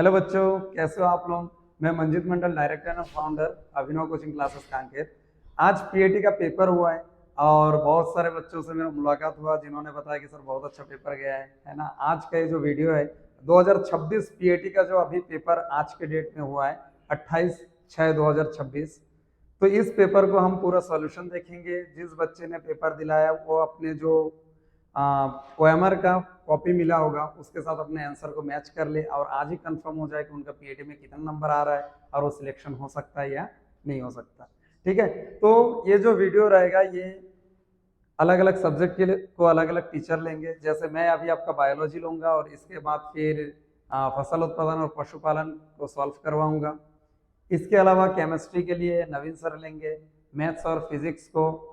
Hello बच्चों, कैसे हो आप लोग। मैं Manjit Mandal, director and founder Abhinav coaching classes Kanker. आज पीएटी का पेपर हुआ है और बहुत सारे बच्चों से मेरा मुलाकात हुआ जिन्होंने बताया कि सर बहुत अच्छा पेपर गया है ना। आज का ये जो वीडियो है 2026 पीएटी का जो अभी पेपर आज के डेट में हुआ है 28/6/2026। तो इस पेपर को हम पूरा सॉल्यूशन देखेंगे। जिस बच्चे ने पेपर दिलाया वो अपने जो ओएमआर का कॉपी मिला होगा उसके साथ अपने आंसर को मैच कर ले और आज ही कंफर्म हो जाए कि उनका पीएटी में कितना नंबर आ रहा है और वो सिलेक्शन हो सकता है या नहीं हो सकता। ठीक है, तो ये जो वीडियो रहेगा ये अलग अलग सब्जेक्ट के लिए को अलग अलग टीचर लेंगे। जैसे मैं अभी आपका बायोलॉजी लूंगा और इसके बाद फिर फसल उत्पादन और पशुपालन को सॉल्व करवाऊंगा। इसके अलावा केमिस्ट्री के लिए नवीन सर लेंगे, मैथ्स और फिजिक्स को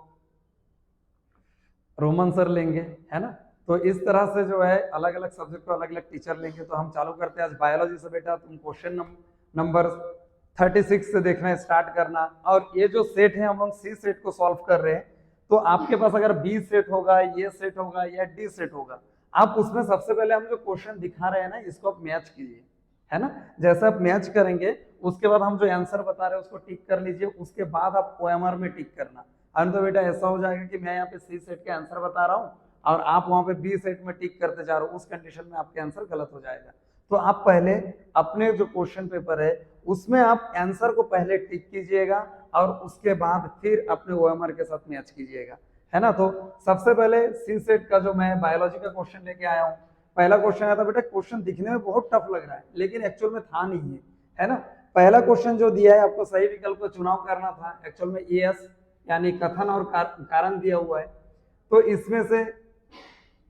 रोमन सर लेंगे, है ना। तो इस तरह से जो है अलग अलग सब्जेक्ट को अलग अलग टीचर लेंगे। तो हम चालू करते हैं आज बायोलॉजी से। बेटा तुम क्वेश्चन नंबर 36 से देखना स्टार्ट करना। और ये जो सेट है हम लोग सी सेट को सॉल्व कर रहे हैं। तो आपके पास अगर बी सेट होगा, ये सेट होगा या डी सेट होगा, आप उसमें सबसे पहले हम जो क्वेश्चन दिखा रहे हैं ना इसको आप मैच कीजिए, है ना। जैसे आप मैच करेंगे उसके बाद हम जो आंसर बता रहे हैं उसको टिक कर लीजिए। उसके बाद आप ओएमआर में टिक करना। अरे तो बेटा ऐसा हो जाएगा कि मैं यहाँ पे सी सेट के आंसर बता रहा हूँ और आप वहां पे बी सेट में टिक करते जा रहे हो, उस कंडीशन में आपके आंसर गलत हो जाएगा। तो आप पहले अपने जो क्वेश्चन पेपर है उसमें आप आंसर को पहले टिक कीजिएगा और उसके बाद फिर अपने ओएमआर के साथ मैच कीजिएगा, है ना। तो सबसे पहले सी सेट का जो मैं बायोलॉजी का क्वेश्चन लेके आया हूँ। पहला क्वेश्चन आया था। बेटा क्वेश्चन दिखने में बहुत टफ लग रहा है लेकिन एक्चुअल में था नहीं है ना। पहला क्वेश्चन जो दिया है आपको सही विकल्प का चुनाव करना था। एक्चुअल में एस यानी कथन और कारण दिया हुआ है। तो इसमें से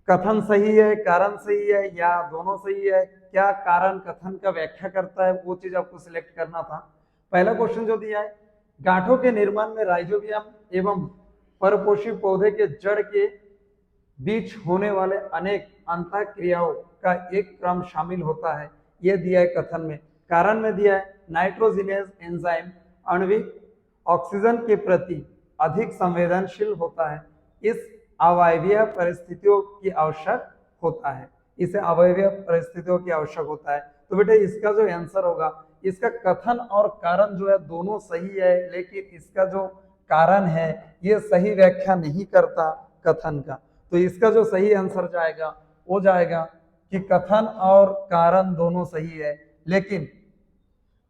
कथन सही है, कारण सही है या दोनों सही है, क्या कारण कथन का व्याख्या करता है, वो चीज आपको सिलेक्ट करना था। पहला क्वेश्चन जो दिया है, गांठों के निर्माण में राइजोबियम एवं परपोषी पौधे के जड़ के बीच होने वाले अनेक अंतःक्रियाओं का एक क्रम शामिल होता है, यह दिया है कथन में। कारण में दिया है नाइट्रोजिनेज एंजाइम आणविक ऑक्सीजन के प्रति अधिक संवेदनशील होता है, इस अवायवीय परिस्थितियों की आवश्यक होता है, इसे अवायवीय परिस्थितियों की आवश्यक होता है। तो बेटा इसका जो आंसर होगा, इसका कथन और कारण जो है दोनों सही है लेकिन इसका जो कारण है ये सही व्याख्या नहीं करता कथन का। तो इसका जो सही आंसर जाएगा वो जाएगा कि कथन और कारण दोनों सही है लेकिन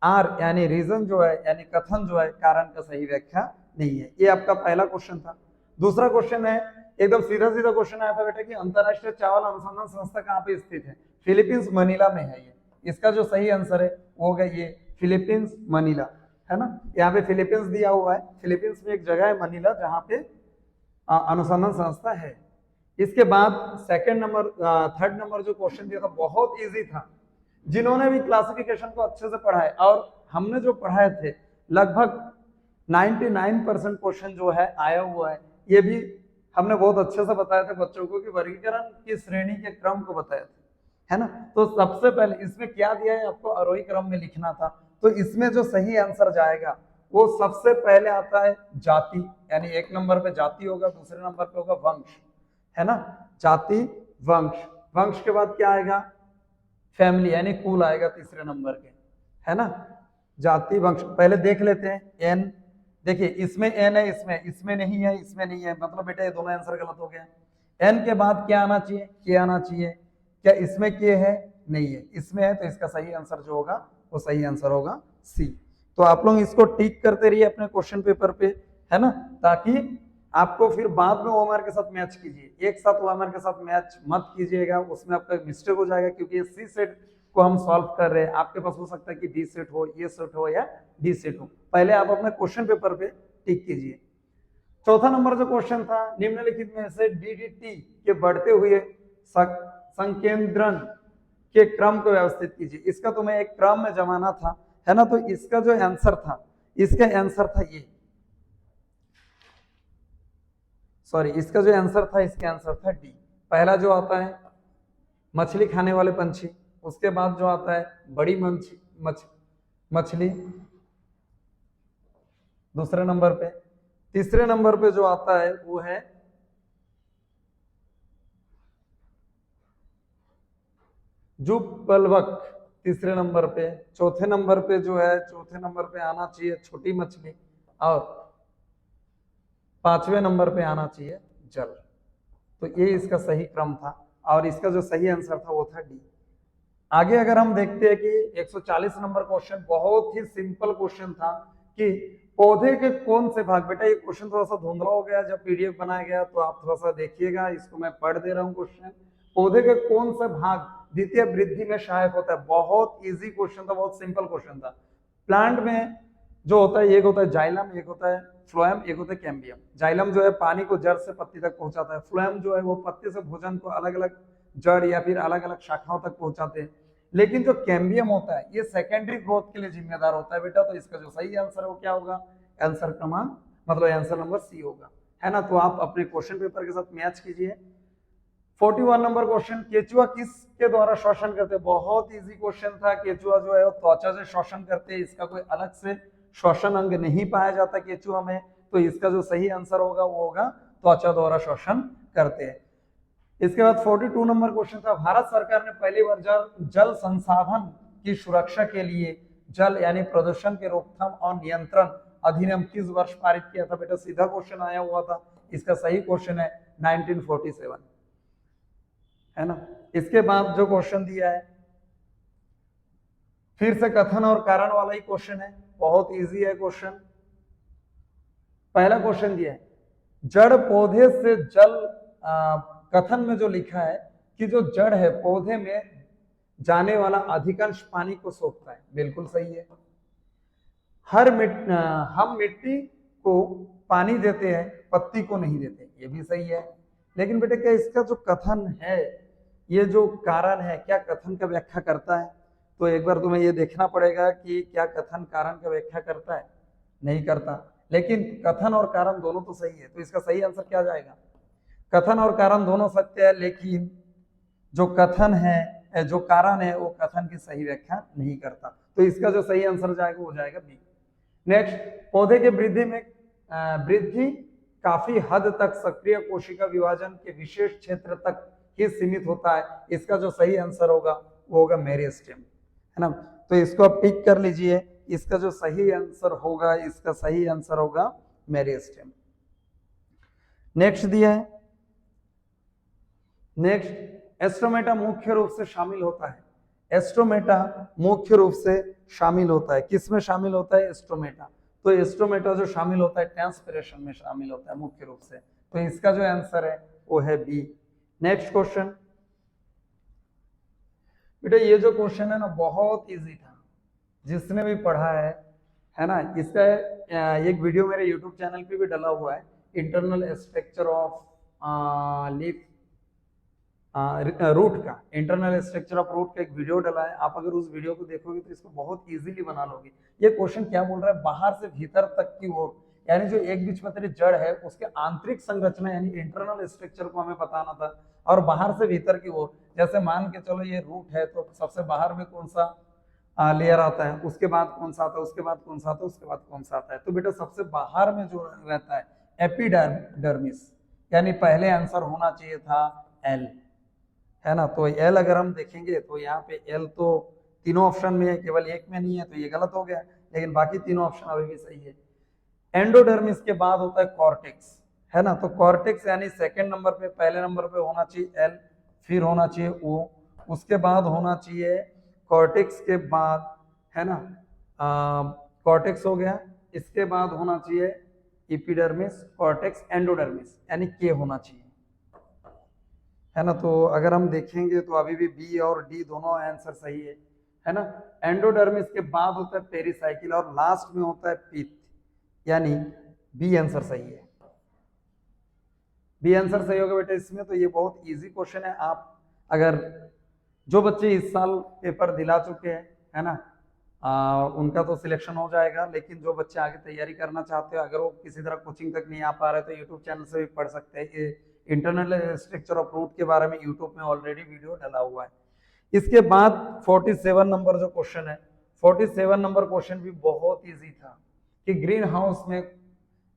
आर यानी रीजन जो है यानी कथन जो है कारण का सही व्याख्या नहीं है। ये आपका पहला क्वेश्चन था। दूसरा क्वेश्चन है, एकदम सीधा सीधा क्वेश्चन आया था बेटा कि अंतरराष्ट्रीय चावल अनुसंधान संस्था कहाँ पे स्थित है। फिलीपींस मनीला में है ये। इसका जो सही आंसर है वो होगा ये फिलीपींस मनीला, है ना। यहाँ पे फिलीपींस दिया हुआ है। फिलीपींस में एक जगह है मनीला जहाँ पे अनुसंधान संस्था है। इसके बाद थर्ड नंबर जो क्वेश्चन दिया था बहुत इजी था। जिन्होंने भी क्लासिफिकेशन को अच्छे से पढ़ा है और हमने जो पढ़ाए थे लगभग 99% क्वेश्चन जो है आया हुआ है। ये भी हमने बहुत अच्छे से बताया था बच्चों को कि वर्गीकरण की श्रेणी के क्रम को बताया था, है ना। तो सबसे पहले इसमें क्या दिया है आपको आरोही क्रम में लिखना था। तो इसमें जो सही आंसर जाएगा वो सबसे पहले आता है जाति, यानी एक नंबर पे जाति होगा, दूसरे नंबर पे होगा वंश, है ना। जाति वंश, वंश के बाद क्या आएगा फैमिली यानी कुल आएगा तीसरे नंबर के, है ना। जाति वंश पहले देख लेते हैं। एन देखिए इसमें एन है, इसमें नहीं है, इसमें नहीं है, मतलब बेटा ये दोनों आंसर गलत हो गया। एन के बाद क्या आना चाहिए, के आना चाहिए। क्या इसमें के है, नहीं है, इसमें है। तो इसका सही आंसर जो होगा वो सही आंसर होगा सी। तो आप लोग इसको टिक करते रहिए अपने क्वेश्चन पेपर पे, है ना, ताकि आपको फिर बाद में ओएमआर के साथ मैच कीजिए। एक साथ ओएमआर के साथ मैच मत कीजिएगा, उसमें आपका मिस्टेक हो जाएगा क्योंकि ये सी सेट को हम सॉल्व कर रहे हैं। आपके पास हो सकता है कि बी सेट हो, ये सेट हो या डी सेट हो। पहले आप अपने क्वेश्चन पेपर पे टिक कीजिए। चौथा नंबर जो क्वेश्चन था, निम्नलिखित में से डीडीटी के बढ़ते हुए संकेंद्रण के क्रम को व्यवस्थित कीजिए। इसका तो मैं एक क्रम में जमाना था, है ना। तो इसका जो आंसर था, इसका आंसर था ये, सॉरी इसका जो आंसर था इसका आंसर था डी। पहला जो आता है मछली खाने वाले पंछी, उसके बाद जो आता है बड़ी मछली दूसरे नंबर पे, तीसरे नंबर पे जो आता है वो है जुपलवक, तीसरे नंबर पे। चौथे नंबर पे जो है, चौथे नंबर पे आना चाहिए छोटी मछली, और पांचवें नंबर पे आना चाहिए जल। तो ये इसका सही क्रम था, और इसका जो सही आंसर था वो था डी। आगे अगर हम देखते हैं कि 140 नंबर क्वेश्चन बहुत ही सिंपल क्वेश्चन था कि पौधे के कौन से भाग, बेटा ये क्वेश्चन थोड़ा सा धुंधला हो गया जब पीडीएफ बनाया गया, तो आप थोड़ा सा देखिएगा, इसको मैं पढ़ दे रहा हूँ क्वेश्चन। पौधे के कौन सा भाग द्वितीय वृद्धि में सहायक होता है? बहुत इजी क्वेश्चन था, बहुत सिंपल क्वेश्चन था। प्लांट में जो होता है, एक होता है जाइलम, एक होता है फ्लोएम, एक होता है कैम्बियम। जाइलम जो है पानी को जड़ से पत्ती तक पहुंचाता है, फ्लोएम जो है वो पत्ते से भोजन को अलग अलग जड़ या फिर अलग अलग शाखाओं तक पहुंचाते हैं। लेकिन जो कैम्बियम होता है ये सेकेंडरी ग्रोथ के लिए जिम्मेदार होता है बेटा। तो इसका जो सही आंसर है वो क्या होगा? आंसर क्रमांक मतलब आंसर नंबर सी होगा, है ना। तो आप अपने क्वेश्चन पेपर के साथ मैच कीजिए। 41 नंबर क्वेश्चन, केचुआ किसके द्वारा श्वसन करते हैं? बहुत इजी क्वेश्चन था। केचुआ जो है वो त्वचा से श्वसन करते हैं, इसका कोई अलग से श्वसन अंग नहीं पाया जाता केचुआ में। तो इसका जो सही आंसर होगा वो होगा त्वचा द्वारा श्वसन करते हैं। इसके बाद 42 नंबर क्वेश्चन था, भारत सरकार ने पहली बार जल संसाधन की सुरक्षा के लिए जल यानी प्रदूषण के रोकथाम और नियंत्रण अधिनियम किस वर्ष पारित किया था? बेटा सीधा क्वेश्चन आया हुआ था, इसका सही क्वेश्चन है 1947, है ना। इसके बाद जो क्वेश्चन दिया है फिर से कथन और कारण वाला ही क्वेश्चन है, बहुत इजी है क्वेश्चन। पहला क्वेश्चन दिया है, जड़ पौधे से जल, कथन में जो लिखा है कि जो जड़ है पौधे में जाने वाला अधिकांश पानी को सोखता है, बिल्कुल सही है। हम मिट्टी को पानी देते हैं, पत्ती को नहीं देते, ये भी सही है। लेकिन बेटे क्या इसका जो कथन है, ये जो कारण है, क्या कथन का व्याख्या करता है? तो एक बार तुम्हें ये देखना पड़ेगा कि क्या कथन कारण का व्याख्या करता है? नहीं करता। लेकिन कथन और कारण दोनों तो सही है, तो इसका सही आंसर क्या जाएगा? कथन और कारण दोनों सत्य है, लेकिन जो कथन है, जो कारण है, वो कथन की सही व्याख्या नहीं करता। तो इसका जो सही आंसर जाएगा वो जाएगा बी। नेक्स्ट, पौधे के वृद्धि में वृद्धि काफी हद तक सक्रिय कोशिका विभाजन के विशेष क्षेत्र तक ही सीमित होता है, इसका जो सही आंसर होगा वो होगा मेरिस्टेम, है ना। तो इसको आप टिक कर लीजिए, इसका जो सही आंसर होगा, इसका सही आंसर होगा मेरिस्टेम। नेक्स्ट दिया है, नेक्स्ट एस्ट्रोमेटा मुख्य रूप से शामिल होता है। एस्ट्रोमेटा मुख्य रूप से शामिल होता है, किसमें शामिल होता है? एस्ट्रोमेटा। तो एस्ट्रोमेटा जो शामिल होता है ट्रांसपिरेशन में शामिल होता है मुख्य रूप से, तो इसका जो आंसर है वो है बी। नेक्स्ट क्वेश्चन, बेटा ये जो क्वेश्चन है ना बहुत इजी था, जिसने भी पढ़ा है ना। इसका एक वीडियो मेरे यूट्यूब चैनल पे भी डाला हुआ है, internal structure of leaf root का, इंटरनल स्ट्रक्चर ऑफ रूट का एक वीडियो डाला है। आप अगर उस वीडियो को देखोगे तो इसको बहुत इजीली बना लोगे। ये क्वेश्चन क्या बोल रहा है? बाहर से भीतर तक की ओर, यानी जो एक बीजपत्री जड़ है उसके आंतरिक संरचना यानी इंटरनल स्ट्रक्चर को हमें बताना था, और बाहर से भीतर की ओर, जैसे मान के चलो ये रूट है, तो सबसे बाहर में कौन सा लेयर आता है, उसके बाद कौन सा आता है, उसके बाद कौन सा आता है, उसके बाद कौन सा आता है। तो बेटा सबसे बाहर में जो रहता है एपिडर्मिस, यानी पहले आंसर होना चाहिए था एल, है ना। तो एल अगर हम देखेंगे तो यहाँ पे एल तो तीनों ऑप्शन में है, केवल एक में नहीं है, तो ये गलत हो गया, लेकिन बाकी तीनों ऑप्शन अभी भी सही है। एंडोडर्मिस के बाद होता है कॉर्टेक्स, है ना। तो कॉर्टेक्स यानी सेकंड नंबर पे, पहले नंबर पे होना चाहिए एल, फिर होना चाहिए ओ, उसके बाद होना चाहिए कॉर्टेक्स के बाद, है ना, कॉर्टेक्स हो गया, इसके बाद होना चाहिए एपिडर्मिस, कॉर्टेक्स, एंडोडर्मिस यानी के होना चाहिए, है ना। तो अगर हम देखेंगे तो अभी भी बी और डी दोनों आंसर सही है ना। एंडोडर्मिस के बाद होता है पेरिसाइकिल और लास्ट में होता है पित्त, यानी बी आंसर सही है। बी आंसर सही होगा बेटा इसमें। तो ये बहुत इजी क्वेश्चन है। आप अगर जो बच्चे इस साल पेपर दिला चुके हैं, है ना, उनका तो सिलेक्शन हो जाएगा, लेकिन जो बच्चे आगे तैयारी करना चाहते हो, अगर वो किसी तरह कोचिंग तक नहीं आ पा रहे तो यूट्यूब चैनल से भी पढ़ सकते हैं। इंटरनल स्ट्रक्चर ऑफ रूट के बारे में यूट्यूब में ऑलरेडी वीडियो डाला हुआ है। इसके बाद 47 नंबर जो क्वेश्चन है, 47 नंबर क्वेश्चन भी बहुत इजी था कि ग्रीन हाउस में,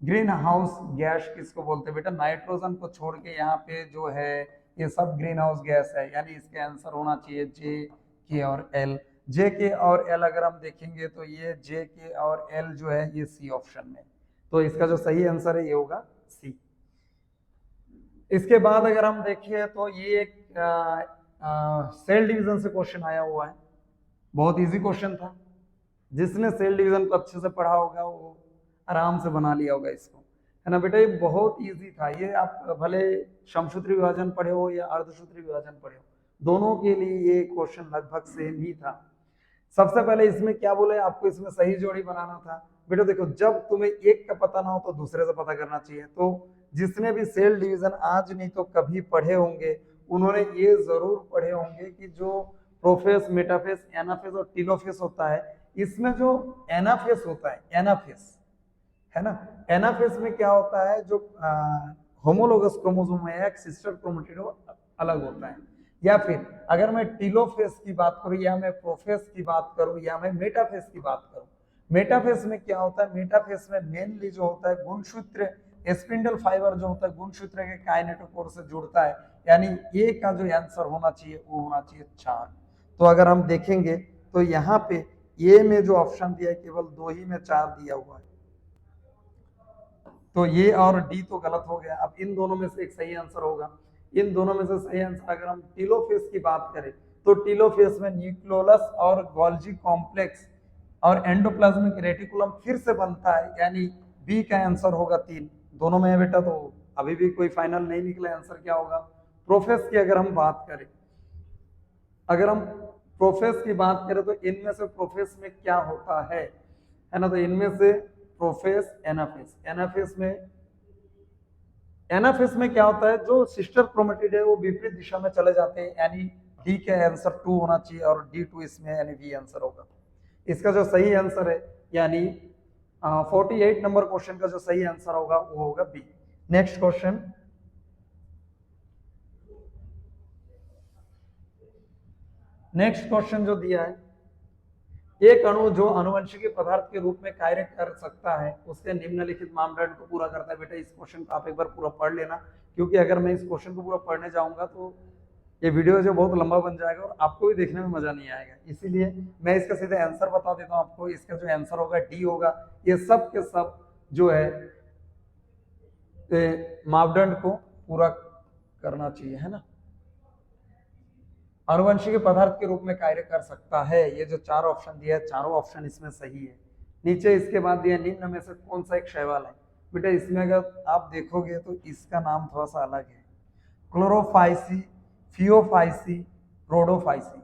ग्रीन हाउस गैस किसको बोलते हैं? बेटा नाइट्रोजन को छोड़ के यहाँ पे जो है ये सब ग्रीन हाउस गैस है, यानी इसके आंसर होना चाहिए जे, के और एल। जे के और एल अगर हम देखेंगे तो ये जे के और एल जो है ये सी ऑप्शन में, तो इसका जो सही आंसर है ये होगा सी। इसके बाद अगर हम देखें तो ये एक सेल डिवीजन से क्वेश्चन आया हुआ है, बहुत इजी क्वेश्चन था, जिसने सेल डिवीजन को अच्छे से पढ़ा होगा वो आराम से बना लिया होगा इसको, है ना बेटा। ये बहुत इजी था, ये आप भले समसूत्री विभाजन पढ़े हो या अर्धसूत्री विभाजन पढ़े हो, दोनों के लिए ये क्वेश्चन लगभग सेम ही था। सबसे पहले इसमें क्या बोले, आपको इसमें सही जोड़ी बनाना था। बेटा देखो, जब तुम्हें एक का पता ना हो तो दूसरे से पता करना चाहिए। तो जिसने भी सेल डिवीजन आज नहीं तो कभी पढ़े होंगे, उन्होंने ये जरूर पढ़े होंगे कि जो प्रोफेस, मेटाफेस, एनाफेस और टीलोफेस होता है, इसमें जो एनाफेस होता है, एनाफेस है ना, एनाफेस में क्या होता है, जो होमोलोगस क्रोमोसोम है, एक सिस्टर क्रोमेटिड अलग होता है। या फिर अगर मैं टीलोफेस की बात करूं, या मैं प्रोफेस की बात करूं, या मैं मेटाफेस की बात करूं, मेटाफेस में क्या होता है, मेटाफेस में मेनली जो होता है गुणसूत्र, स्पिंडल फाइबर जो होता है गुणसूत्र के काइनेटोकोर से जुड़ता है, यानी ए का जो आंसर होना चाहिए वो होना चाहिए 4। तो अगर हम देखेंगे तो यहाँ पे ए में जो ऑप्शन दिया है केवल 2 ही में 4 दिया हुआ है, तो ये और डी तो गलत हो गया। अब इन दोनों में से एक सही आंसर होगा। इन दोनों में से सही आंसर अगर हम टीलोफेस की बात करें तो टीलोफेस में न्यूक्लियोलस और गोल्जी कॉम्प्लेक्स और एंडोप्लाज्मिक रेटिकुलम फिर से बनता है, यानी बी का आंसर होगा 3। दोनों में है बेटा, तो अभी भी कोई फाइनल नहीं निकला, आंसर क्या होगा। प्रोफेस की अगर हम बात करें, अगर हम प्रोफेस की बात करें तो इनमें से प्रोफेस में क्या होता है ना, तो इनमें से प्रोफेस, एनाफेस, एनाफेस में क्या होता है, जो सिस्टर क्रोमेटिड है वो विपरीत दिशा में चले जाते हैं, यानी डी का आंसर 2 होना चाहिए और D2 इसमें यानी बी आंसर होगा। इसका जो सही आंसर है यानी 48 नंबर क्वेश्चन का जो सही आंसर होगा वो होगा B. Next question, next question जो दिया है, एक अणु जो आनुवंशिक पदार्थ के रूप में कार्य कर सकता है उसके निम्नलिखित मानदंड को पूरा करता है। बेटा इस क्वेश्चन को आप एक बार पूरा पढ़ लेना, क्योंकि अगर मैं इस क्वेश्चन को पूरा पढ़ने जाऊंगा तो ये वीडियो जो बहुत लंबा बन जाएगा और आपको भी देखने में मजा नहीं आएगा। इसीलिए मैं इसका सीधे आंसर बता देता हूँ आपको। इसका जो आंसर होगा डी होगा। ये सब के सब जो है मापदंड को पूरा करना चाहिए, है ना। आनुवंशिक पदार्थ के रूप में कार्य कर सकता है, ये जो 4 ऑप्शन दिया है, चारों ऑप्शन इसमें सही है। नीचे इसके बाद दिया निम्न में से कौन सा एक शैवाल है। बेटा इसमें अगर आप देखोगे तो इसका नाम थोड़ा सा अलग है, क्लोरोफाइसी, फियोफाइसी, रोडोफाइसी।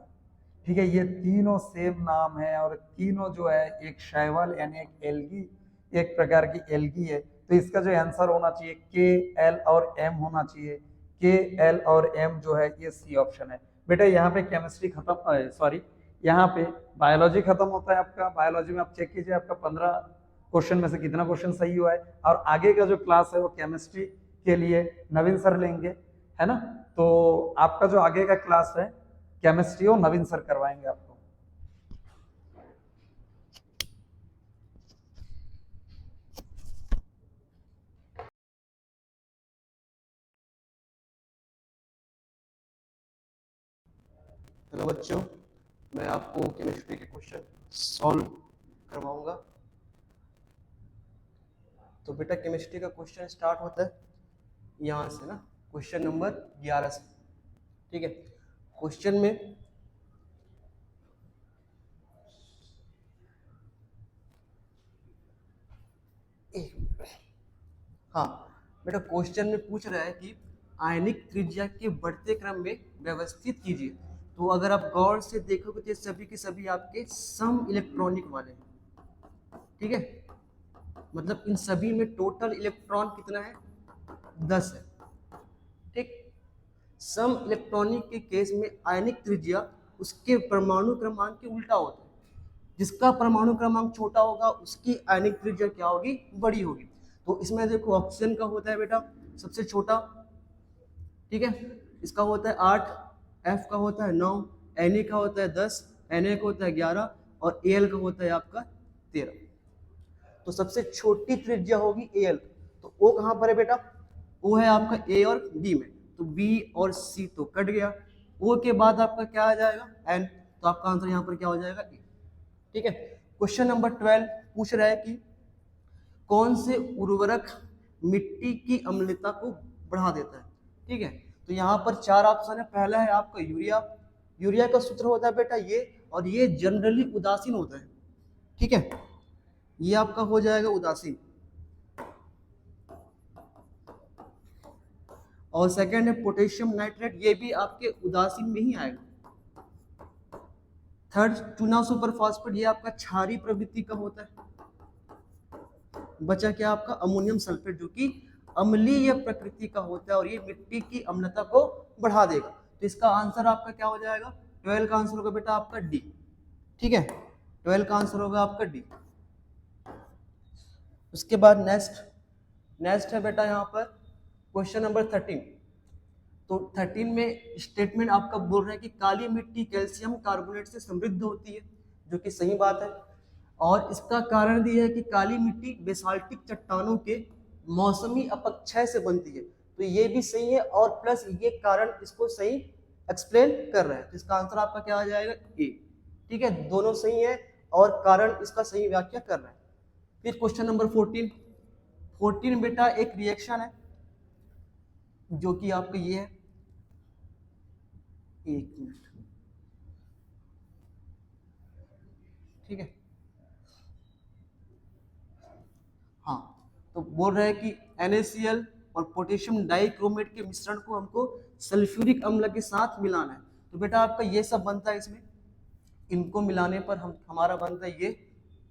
ठीक है, ये तीनों सेम नाम है और तीनों जो है एक शैवाल यानी एक एल्गी, एक प्रकार की एल्गी है। तो इसका जो आंसर होना चाहिए के, एल और एम होना चाहिए। के, एल और एम जो है ये सी ऑप्शन है। बेटा यहाँ पे केमिस्ट्री खत्म, सॉरी यहाँ पे बायोलॉजी खत्म होता है आपका। बायोलॉजी में आप चेक कीजिए आपका 15 क्वेश्चन में से कितना क्वेश्चन सही हुआ है, और आगे का जो क्लास है वो केमिस्ट्री के लिए नवीन सर लेंगे, है ना। तो आपका जो आगे का क्लास है केमिस्ट्री वो नवीन सर करवाएंगे आपको। हेलो बच्चों, मैं आपको केमिस्ट्री के क्वेश्चन सॉल्व करवाऊंगा। तो बेटा केमिस्ट्री का क्वेश्चन स्टार्ट होता है यहाँ से ना, क्वेश्चन नंबर 11 से। ठीक है, क्वेश्चन में हाँ बेटा, क्वेश्चन में पूछ रहा है कि आयनिक त्रिज्या के बढ़ते क्रम में व्यवस्थित कीजिए। तो अगर आप गौर से देखोगे तो सभी के सभी आपके सम इलेक्ट्रॉनिक वाले हैं। ठीक है, मतलब इन सभी में टोटल इलेक्ट्रॉन कितना है, 10 है। ठीक, सम इलेक्ट्रॉनिक के केस में आयनिक त्रिज्या उसके परमाणु क्रमांक के उल्टा होता है। जिसका परमाणु क्रमांक छोटा होगा उसकी आयनिक त्रिज्या क्या होगी, बड़ी होगी। तो इसमें देखो ऑक्सीजन का होता है बेटा सबसे छोटा, ठीक है, इसका होता है 8, एफ का होता है 9, Na का होता है 10, Na का होता है 11 और Al का होता है आपका 13। तो सबसे छोटी त्रिज्या होगी Al। तो O कहाँ पर है बेटा, O है आपका A और B में, तो B और C तो कट गया। O के बाद आपका क्या आ जाएगा, N। तो आपका आंसर यहाँ पर क्या हो जाएगा ए। ठीक है, क्वेश्चन नंबर 12 पूछ रहा है कि कौन से उर्वरक मिट्टी की अम्लता को बढ़ा देता है। ठीक है, तो यहाँ पर 4 ऑप्शन है। पहला है आपका यूरिया। यूरिया का सूत्र होता है बेटा ये, और ये जनरली उदासीन होता है। ठीक है, ये आपका हो जाएगा उदासीन। और सेकंड है पोटेशियम नाइट्रेट, ये भी आपके उदासीन में ही आएगा। थर्ड चूना सुपर फॉस्फेट, ये आपका क्षारीय प्रवृत्ति का होता है। बचा क्या आपका अमोनियम सल्फेट, जो कि अम्लीय प्रकृति का होता है और ये मिट्टी की अम्लता को बढ़ा देगा। तो इसका आंसर आपका क्या हो जाएगा, 12 का आंसर होगा बेटा आपका डी। ठीक है, 12 का आंसर होगा आपका डी। उसके बाद नेक्स्ट है बेटा यहाँ पर क्वेश्चन नंबर 13। तो 13 में स्टेटमेंट आपका बोल रहा है कि काली मिट्टी कैल्शियम कार्बोनेट से समृद्ध होती है, जो कि सही बात है। और इसका कारण दिया है कि काली मिट्टी बेसाल्टिक चट्टानों के मौसमी अपक्षय से बनती है, तो ये भी सही है। और प्लस ये कारण इसको सही एक्सप्लेन कर रहा है, तो इसका आंसर आपका क्या आ जाएगा ए। ठीक है, दोनों सही है और कारण इसका सही व्याख्या कर रहा है। फिर क्वेश्चन नंबर 14 बेटा एक रिएक्शन है जो कि आपका ये है, एक मिनट। ठीक है, हाँ, तो बोल रहे हैं कि NaCl और पोटेशियम डाइक्रोमेट के मिश्रण को हमको सल्फ्यूरिक अम्ल के साथ मिलाना है। तो बेटा आपका ये सब बनता है इसमें, इनको मिलाने पर हमारा बनता है ये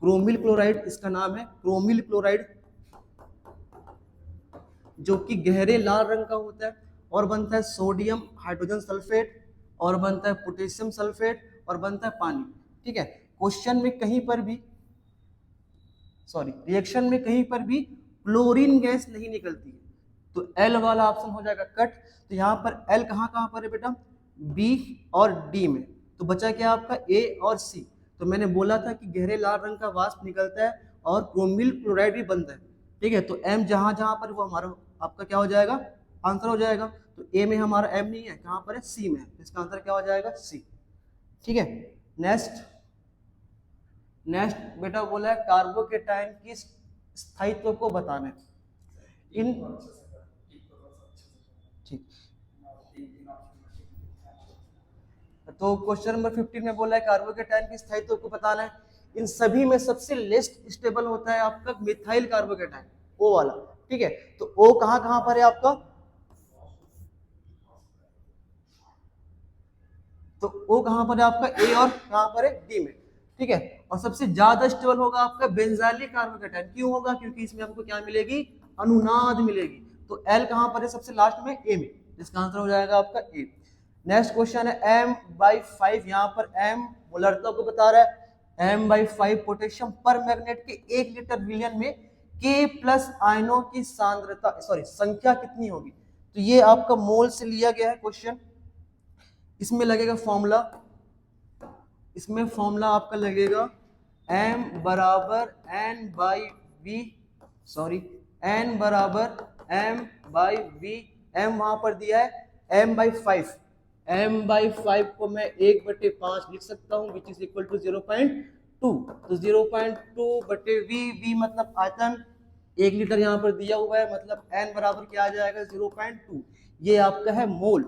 क्रोमिल क्लोराइड। इसका नाम है क्रोमिल क्लोराइड, जो कि गहरे लाल रंग का होता है। और बनता है सोडियम हाइड्रोजन सल्फेट, और बनता है पोटेशियम सल्फेट, और बनता है पानी। ठीक है, क्वेश्चन में कहीं पर भी रिएक्शन में कहीं पर भी क्लोरीन गैस नहीं निकलती है, तो एल वाला ऑप्शन हो जाएगा कट। तो यहाँ पर एल कहाँ पर है बेटा, बी और डी में। तो बचा क्या आपका ए और सी। तो मैंने बोला था कि गहरे लाल रंग का वाष्प निकलता है और क्रोमिल क्लोराइड भी बनता है। ठीक है, तो एम जहां पर वो हमारा आपका क्या हो जाएगा, आंसर हो जाएगा। तो ए में हमारा एम नहीं है, कहां पर है, सी में है। इसका आंसर क्या हो जाएगा, सी। ठीक है, नेक्स्ट बेटा बोला है कार्बोकेटाइन की स्थायित्व को बताना है। इन ठीक, तो क्वेश्चन नंबर 15 में बोला है कार्बोकेटाइन की स्थायित्व को बताना है। इन सभी में सबसे लेस्ट स्टेबल होता है आपका मिथाइल कार्बोकेटाइन, ओ वाला। ठीक है, तो ओ कहां पर है आपका, तो ओ कहां पर है आपका, ए और कहां पर है, डी में। ठीक है, और सबसे ज्यादा स्टेबल होगा आपका बेंजाइलिक कार्बोकेटाइन। क्यों होगा, क्योंकि इसमें हमको क्या मिलेगी, अनुनाद मिलेगी। तो एल कहां पर है, सबसे लास्ट में, ए में। इसका आंसर हो जाएगा आपका ए। नेक्स्ट क्वेश्चन है M/5, यहाँ पर M मोलरता को बता रहा है। M/5 पोटेशियम पर मैग्नेट के 1 लीटर विलयन में K+ आयनों की संख्या कितनी होगी। तो ये आपका मोल से लिया गया है क्वेश्चन। इसमें लगेगा फॉर्मूला, इसमें फॉर्मूला आपका लगेगा M बराबर N/V, N बराबर M/V। M वहां पर दिया है M/5, M/5 को मैं 1/5 लिख सकता हूँ, विच इज इक्वल टू 0.2। तो 0.2/V, V मतलब आयतन, 1 लीटर यहाँ पर दिया हुआ है, मतलब N बराबर क्या आ जाएगा, 0.2। ये आपका है मोल,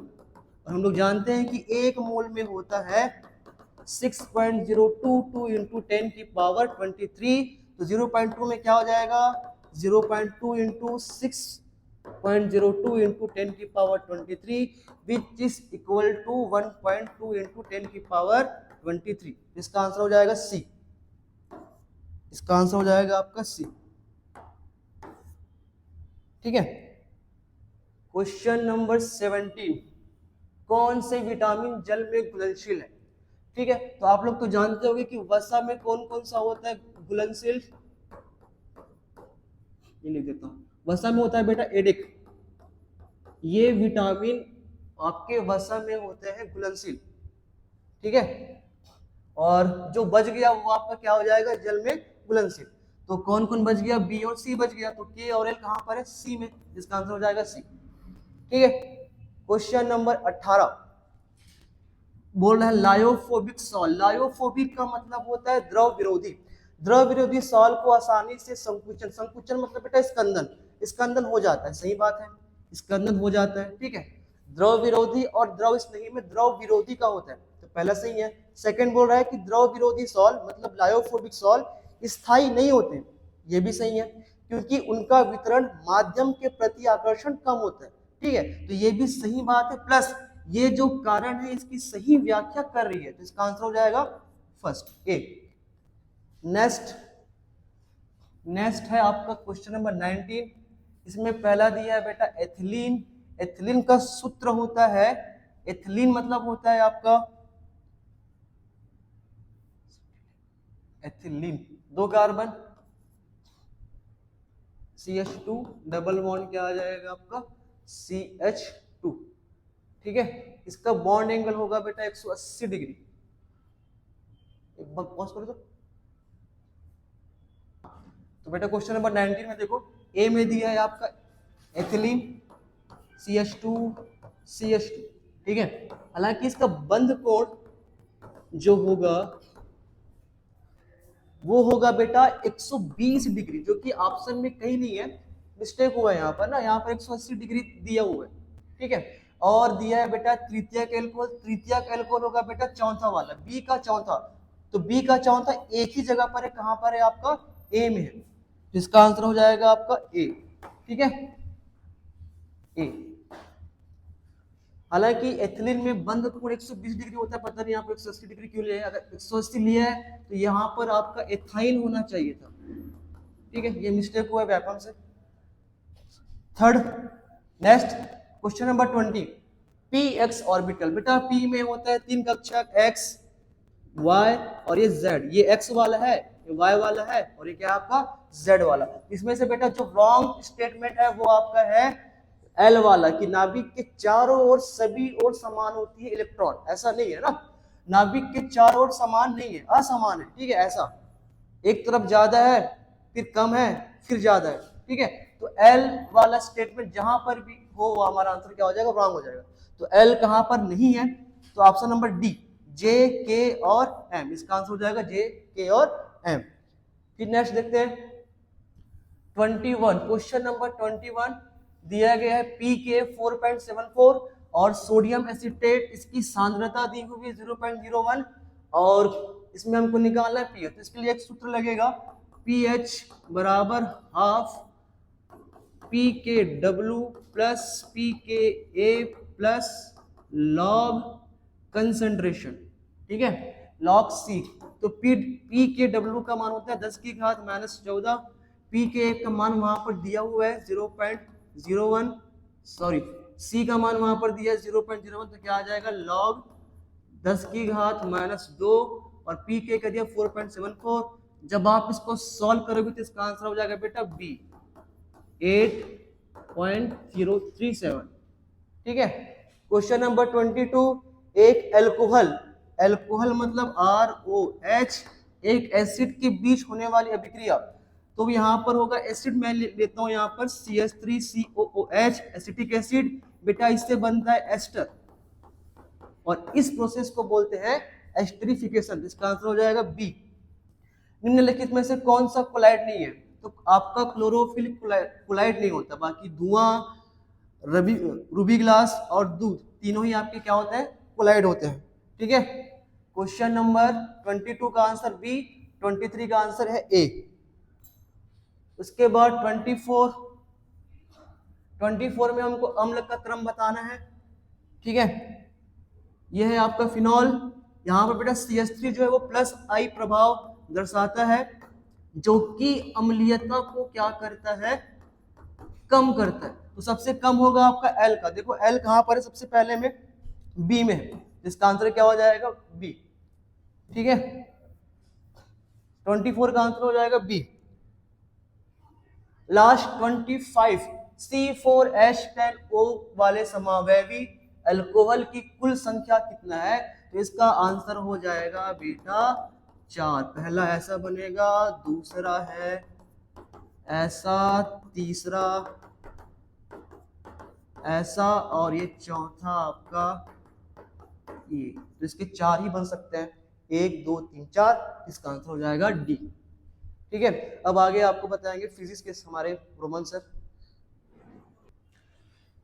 और हम लोग जानते हैं कि 1 मोल में होता है 6.022 इंटू 10 की पावर 23। तो 0.2 में क्या हो जाएगा, 0.2 इंटू 6.02 इंटू 10 की power 23, which is equal to 1.2 into 10 की पावर 23। इसका आंसर हो जाएगा सी। इसका आंसर हो जाएगा आपका सी। ठीक है, क्वेश्चन नंबर 17, कौन से विटामिन जल में घुलनशील है। ठीक है, तो आप लोग तो जानते होंगे कि वसा में कौन कौन सा होता है घुलनशील, ये लिख देता हूं। वसा में होता है बेटा एडिक, ये विटामिन आपके वसा में होते हैं घुलनशील। ठीक है, और जो बच गया वो आपका क्या हो जाएगा, जल में घुलनशील। तो कौन कौन बच गया, बी और सी बच गया, तो के और एल कहां पर है, सी में। इसका आंसर हो जाएगा सी। ठीक है, क्वेश्चन नंबर 18, बोल रहा है लायोफोबिक सॉल्ट। लायोफोबिक का मतलब होता है द्रव विरोधी। द्रव विरोधी सॉल्ट को आसानी से संकुचन, संकुचन मतलब बेटा स्कंदन, स्कंदन हो जाता है, सही बात है, स्कंदन हो जाता है, ठीक है। द्रव विरोधी और द्रव स्नेही में द्रव विरोधी का होता है, तो पहला सही है। सेकंड बोल रहा है कि द्रव विरोधी सॉल्ट मतलब लायोफोबिक सॉल्ट स्थायी नहीं होते, ये भी सही है, क्योंकि उनका वितरण माध्यम के प्रति आकर्षण कम होता है, ठीक है, तो ये भी सही बात है। प्लस ये जो कारण है इसकी सही व्याख्या कर रही है, तो इसका आंसर हो जाएगा फर्स्ट ए। नेक्स्ट है आपका क्वेश्चन नंबर 19। इसमें पहला दिया है बेटा एथिलीन। एथिलीन का सूत्र होता है, एथिलीन मतलब होता है आपका ethylene, 2 carbon CH2 double bond क्या आ जाएगा आपका CH2, ठीक है। इसका बॉन्ड एंगल होगा बेटा 180 डिग्री। एक बार पॉज करो तो बेटा क्वेश्चन नंबर 19 में देखो, ए में दिया है आपका एथिलीन CH2 CH2, ठीक है। हालांकि इसका बंध कोण जो होगा वो होगा बेटा 120 डिग्री, जो कि ऑप्शन में कहीं नहीं है, मिस्टेक हुआ है यहाँ पर ना, यहाँ पर 180 डिग्री दिया हुआ है, ठीक है। और दिया है बेटा तृतीयक एल्कोहल। तृतीयक एल्कोहल होगा बेटा चौथा वाला, बी का चौथा, तो बी का चौथा एक ही जगह पर है, कहां पर है आपका ए में है, इसका आंसर हो जाएगा आपका ए, ठीक है, ए। हालांकि एथिलीन में बंध कोण 120 डिग्री होता है, पता नहीं यहाँ पर 180 डिग्री क्यों लिया है। अगर 180 लिया है तो यहाँ पर आपका एथाइन होना चाहिए था, ठीक है, ये मिस्टेक हुआ है व्याकरण से। Third next question number 20, P x orbital. बेटा पी में होता है 3 कक्षक एक्स वाई और ये जेड, ये एक्स वाला है, ये वाई वाला है और ये क्या है आपका जेड वाला। इसमें से बेटा जो रॉन्ग स्टेटमेंट है वो आपका है एल वाला, कि नाभिक के चारों ओर सभी ओर समान होती है इलेक्ट्रॉन, ऐसा नहीं है ना, नाभिक के चारों ओर समान नहीं है, असमान है, ठीक है, ऐसा एक तरफ ज्यादा है फिर कम है फिर ज्यादा है, ठीक है। तो एल वाला स्टेटमेंट जहां पर भी हो वो हमारा आंसर क्या हो जाएगा, रॉन्ग हो जाएगा। तो एल कहां पर नहीं है, तो ऑप्शन नंबर डी जे के और एम, इसका आंसर हो जाएगा जे के और एम। फिर नेक्स्ट देखते हैं 21, क्वेश्चन नंबर 21 दिया गया है पी के 4.74 और सोडियम एसिटेट, इसकी सांद्रता दी हुई है 0.01 और इसमें हमको निकालना है पीएच, तो इसके लिए एक सूत्र लगेगा पीएच बराबर हाफ पी के डब्ल्यू प्लस पी के ए प्लस लॉग कंसंट्रेशन, ठीक है, लॉग सी। तो पी के डब्ल्यू का मान होता है 10 की घात -14, पी के ए का मान वहां पर दिया हुआ है 0.01, सॉरी सी का मान वहां पर दिया है 0.01, तो क्या आ जाएगा लॉग 10 की घात -2 और पी के का दिया 4.74। जब आप इसको सॉल्व करोगे तो इसका आंसर हो जाएगा बेटा बी 8.037, ठीक है। क्वेश्चन नंबर 22, एक एल्कोहल, एल्कोहल मतलब ROH, एक एसिड के बीच होने वाली अभिक्रिया, तो यहाँ पर होगा एसिड, मैं लेता हूँ यहाँ पर CH3COOH एसिटिक एसिड, बेटा इससे बनता है एस्टर और इस प्रोसेस को बोलते हैं एस्टरिफिकेशन, इसका आंसर हो जाएगा बी। निम्नलिखित में से कौन सा कोलाइड नहीं है, तो आपका क्लोरोफिल कोलाइड नहीं होता, बाकी धुआं, रूबी ग्लास और दूध तीनों ही आपके क्या होते हैं, कोलाइड होते हैं, ठीक है। क्वेश्चन नंबर 22 का आंसर बी, 23 का आंसर है ए। उसके बाद 24 में हमको अम्ल का क्रम बताना है, ठीक है। यह है आपका फिनॉल, यहाँ पर बेटा CH3 जो है वो प्लस आई प्रभाव दर्शाता है, जो कि अम्लीयता को क्या करता है, कम करता है। तो सबसे कम होगा आपका एल का, देखो एल कहां पर है, सबसे पहले में बी में है, इसका आंसर क्या हो जाएगा बी, ठीक है। 24 का आंसर हो जाएगा बी। लास्ट 25, C4H10O वाले समावयवी अल्कोहल की कुल संख्या कितना है, तो इसका आंसर हो जाएगा बेटा 4। पहला ऐसा बनेगा, दूसरा है ऐसा, तीसरा ऐसा और ये चौथा आपका ए। तो इसके 4 ही बन सकते हैं, 1 2 3 4, इसका आंसर हो जाएगा डी। ठीक है, अब आगे आपको बताएंगे फिजिक्स के हमारे रोमन सर।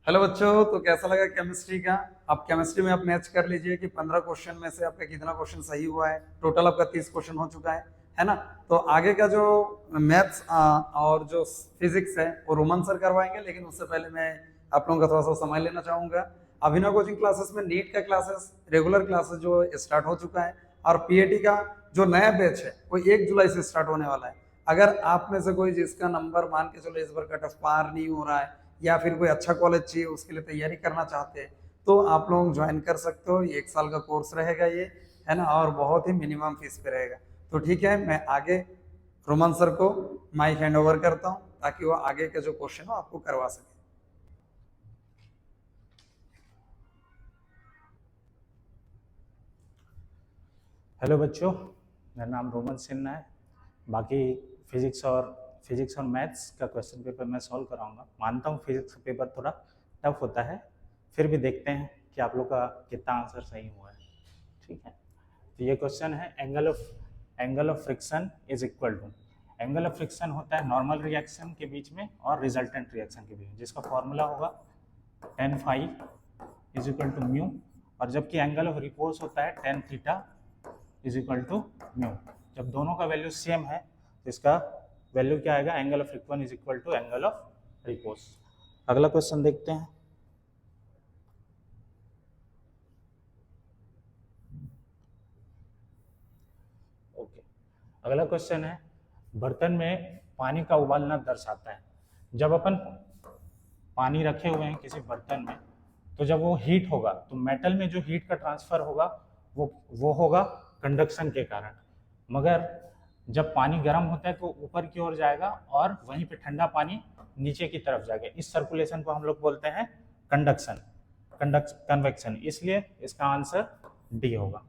हेलो बच्चों, तो कैसा लगा केमिस्ट्री का? आप केमिस्ट्री में आप मैच कर लीजिए कि 15 क्वेश्चन में से आपका कितना क्वेश्चन सही हुआ है। टोटल आपका 30 क्वेश्चन हो चुका है ना? तो आगे का जो मैथ्स और जो फिजिक्स है वो रोमन सर करवाएंगे, लेकिन उससे पहले मैं आप लोगों का थोड़ा सा समय लेना चाहूंगा। अभिनव कोचिंग क्लासेस में नीट का क्लासेस, रेगुलर क्लासेस जो स्टार्ट हो चुका है, और पीएटी का जो नया बैच है वो 1 जुलाई से स्टार्ट होने वाला है। अगर आप में से कोई जिसका नंबर मान के चलो इस बार कट ऑफ पार नहीं हो रहा है, या फिर कोई अच्छा कॉलेज चाहिए उसके लिए तैयारी करना चाहते हैं, तो आप लोग ज्वाइन कर सकते हो। ये 1 साल का कोर्स रहेगा ये, है ना, और बहुत ही मिनिमम फीस पे रहेगा। तो ठीक है, मैं आगे रोमन सर को माइक हैंड ओवर करता हूँ ताकि वो आगे के जो क्वेश्चन हो आपको करवा सके। हेलो बच्चों, मेरा नाम रोमन सिन्हा है। बाकी फिजिक्स और मैथ्स का क्वेश्चन पेपर मैं सॉल्व कराऊंगा। मानता हूँ फिजिक्स का पेपर थोड़ा टफ होता है, फिर भी देखते हैं कि आप लोग का कितना आंसर सही हुआ है। ठीक है, तो ये क्वेश्चन है, angle of friction is equal to. Angle of friction होता है नॉर्मल रिएक्शन के बीच में और रिजल्टेंट रिएक्शन के बीच में, जिसका फॉर्मूला होगा tan phi is equal to mu, और जबकि एंगल ऑफ रिपोज होता है tan theta is equal to mu. जब दोनों का वैल्यू सेम है तो इसका वैल्यू क्या आएगा? Angle of friction is equal to angle of repose. अगला क्वेश्चन देखते हैं। ओके, अगला क्वेश्चन है, बर्तन में पानी का उबालना दर्शाता है। जब अपन पानी रखे हुए हैं किसी बर्तन में, तो जब वो हीट होगा तो मेटल में जो हीट का ट्रांसफर होगा वो होगा कंडक्शन के कारण। मगर जब पानी गर्म होता है तो ऊपर की ओर जाएगा और वहीं पे ठंडा पानी नीचे की तरफ जाएगा। इस सर्कुलेशन को हम लोग बोलते हैं कन्वेक्शन। इसलिए इसका आंसर डी होगा,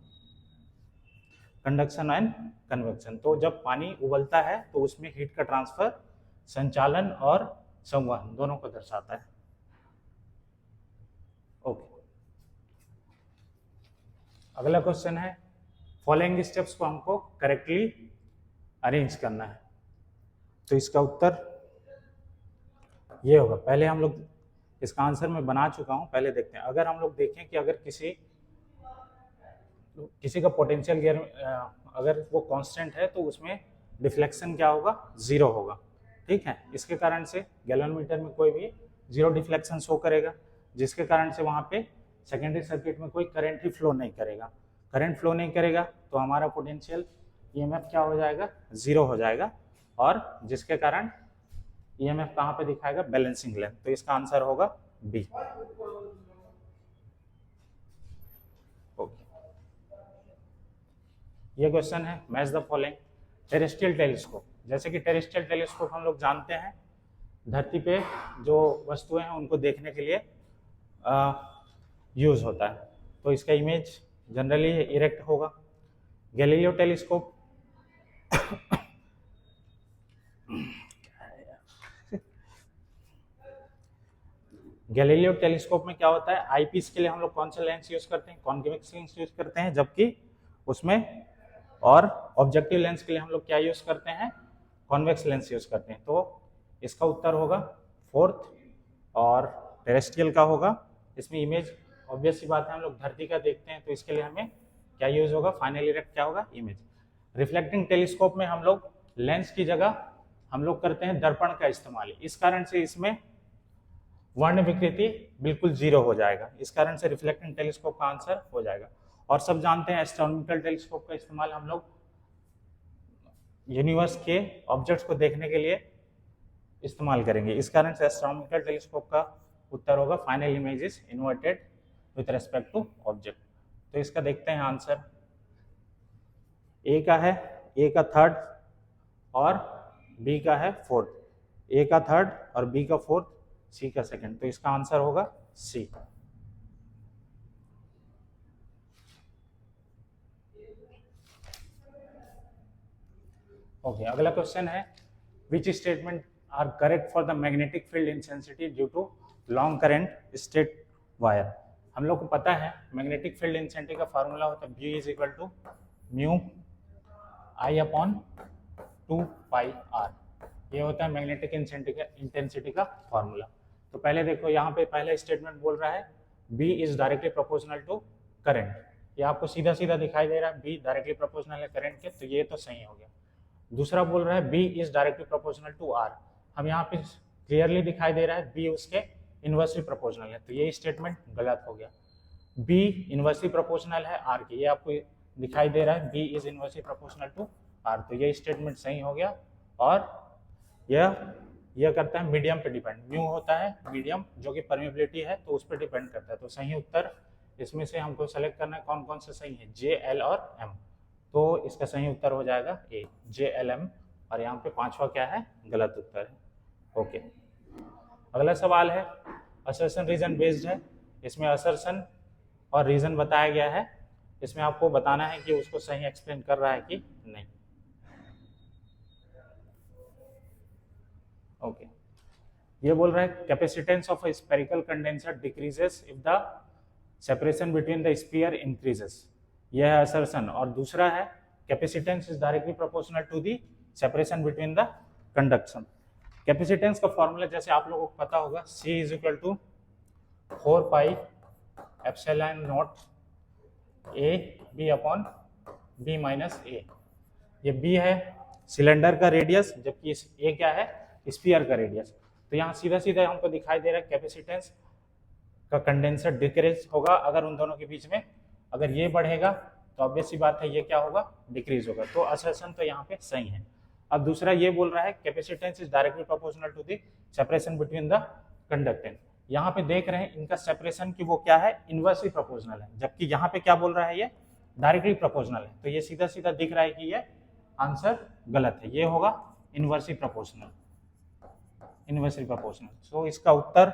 कंडक्शन एंड कन्वेक्शन। तो जब पानी उबलता है तो उसमें हीट का ट्रांसफर संचालन और संवहन दोनों को दर्शाता है। ओके, अगला क्वेश्चन है, फॉलोइंग स्टेप्स को हमको करेक्टली अरेंज करना है। तो इसका उत्तर ये होगा। पहले हम लोग इसका आंसर मैं बना चुका हूं, पहले देखते हैं। अगर हम लोग देखें कि अगर किसी का पोटेंशियल गियर अगर वो कांस्टेंट है तो उसमें डिफ्लेक्शन क्या होगा? 0 होगा। ठीक है, इसके कारण से गैल्वेनोमीटर में कोई भी 0 डिफ्लेक्शन शो करेगा, जिसके कारण से वहाँ पे सेकेंडरी सर्किट में कोई करंट ही फ्लो नहीं करेगा। करंट फ्लो नहीं करेगा तो हमारा पोटेंशियल ईएमएफ क्या हो जाएगा? 0 हो जाएगा, और जिसके कारण ईएमएफ कहाँ पे दिखाएगा? Balancing length. तो इसका आंसर होगा बी। ओके, ये क्वेश्चन है, match the following. Terrestrial telescope, जैसे कि टेरेस्ट्रियल टेलीस्कोप हम लोग जानते हैं धरती पे जो वस्तुएं हैं उनको देखने के लिए यूज होता है। तो इसका इमेज जनरली इरेक्ट होगा। गैलीलियो टेलीस्कोप गैलीलियो टेलीस्कोप में क्या होता है? आईपीस के लिए हम लोग कौन सा लेंस यूज करते हैं? कॉन्वेक्स लेंस यूज करते हैं, जबकि उसमें और ऑब्जेक्टिव लेंस के लिए हम लोग क्या यूज करते हैं? कॉन्वेक्स लेंस यूज करते हैं। तो इसका उत्तर होगा 4th, और टेरेस्ट्रियल का होगा। इसमें इमेज ऑब्वियस सी बात है, हम लोग धरती का देखते हैं, तो इसके लिए हमें क्या यूज होगा? फाइनल इरेक्ट क्या होगा? इमेज। रिफ्लेक्टिंग टेलीस्कोप में हम लोग लेंस की जगह हम लोग करते हैं दर्पण का इस्तेमाल। इस कारण से इसमें वर्ण विकृति बिल्कुल 0 हो जाएगा। इस कारण से रिफ्लेक्टिंग टेलीस्कोप का आंसर हो जाएगा। और सब जानते हैं एस्ट्रोनॉमिकल टेलीस्कोप का इस्तेमाल हम लोग यूनिवर्स के ऑब्जेक्ट्स को देखने के लिए इस्तेमाल करेंगे। इस कारण से एस्ट्रोनॉमिकल टेलीस्कोप का उत्तर होगा final image is inverted with respect to object. तो इसका देखते हैं आंसर। ए का है, ए का 3rd और बी का है 4th। ए का 3rd और बी का 4th, सी का 2nd। तो इसका आंसर होगा सी। ओके, अगला क्वेश्चन है, which statement are correct for the magnetic field intensity due to long current straight wire. हम लोग को पता है मैग्नेटिक फील्ड इंटेंसिटी का फार्मूला होता है B is equal to mu I upon 2πr। ये होता है मैग्नेटिक इंटेंसिटी का फार्मूला। तो पहले देखो यहाँ पे पहला स्टेटमेंट बोल रहा है B is directly proportional to current. ये आपको सीधा सीधा दिखाई दे रहा है B डायरेक्टली प्रोपोर्शनल है करंट के, तो ये तो सही हो गया। दूसरा बोल रहा है B is directly proportional to R। हम यहाँ पे क्लियरली दिखाई दे रहा है B उसके इनवर्सली प्रोपोर्शनल है, तो ये स्टेटमेंट गलत हो गया। B इनवर्सली प्रोपोर्शनल है R के, ये आपको दिखाई दे रहा है B is inversely proportional to R, तो ये स्टेटमेंट सही हो गया। और यह करता है मीडियम पे डिपेंड, म्यू होता है मीडियम जो कि परमेबिलिटी है, तो उस पर डिपेंड करता है। तो सही उत्तर इसमें से हमको सेलेक्ट करना है कौन कौन सा सही है, J, L और M। तो इसका सही उत्तर हो जाएगा A, J, L, M। और यहाँ पे पांचवा क्या है, गलत उत्तर है। ओके, अगला सवाल है असर्शन रीजन बेस्ड है। इसमें असर्शन और रीजन बताया गया है, इसमें आपको बताना है कि उसको सही एक्सप्लेन कर रहा है कि नहीं। ओके, ये बोल रहा है capacitance of a spherical condenser decreases if the separation between the sphere increases. यह है असर्शन। और दूसरा है capacitance is directly proportional to the separation between the conduction. Capacitance का फॉर्मूला जैसे आप लोगों को पता होगा, C is equal to 4 epsilon naught A B upon B minus A। ये B है सिलेंडर का रेडियस, जबकि A क्या है, स्फीयर का रेडियस। तो यहाँ सीधा सीधा हमको दिखाई दे रहा है कैपेसिटेंस का कंडेंसर डिक्रीज होगा अगर उन दोनों के बीच में, अगर ये बढ़ेगा तो ऑब्वियस सी बात है ये क्या होगा, डिक्रीज होगा। तो असर्शन तो यहाँ पे सही है। अब दूसरा ये बोल रहा है capacitance is directly proportional to the separation between the conductance. यहाँ पे देख रहे हैं इनका सेपरेशन की वो क्या है, इनवर्सली प्रोपोर्शनल है, जबकि यहाँ पे क्या बोल रहा है, ये डायरेक्टली प्रोपोर्शनल है। तो ये सीधा सीधा दिख रहा है कि ये आंसर गलत है, ये होगा इनवर्सली प्रोपोर्शनल, इनवर्सली प्रोपोर्शनल। सो इसका उत्तर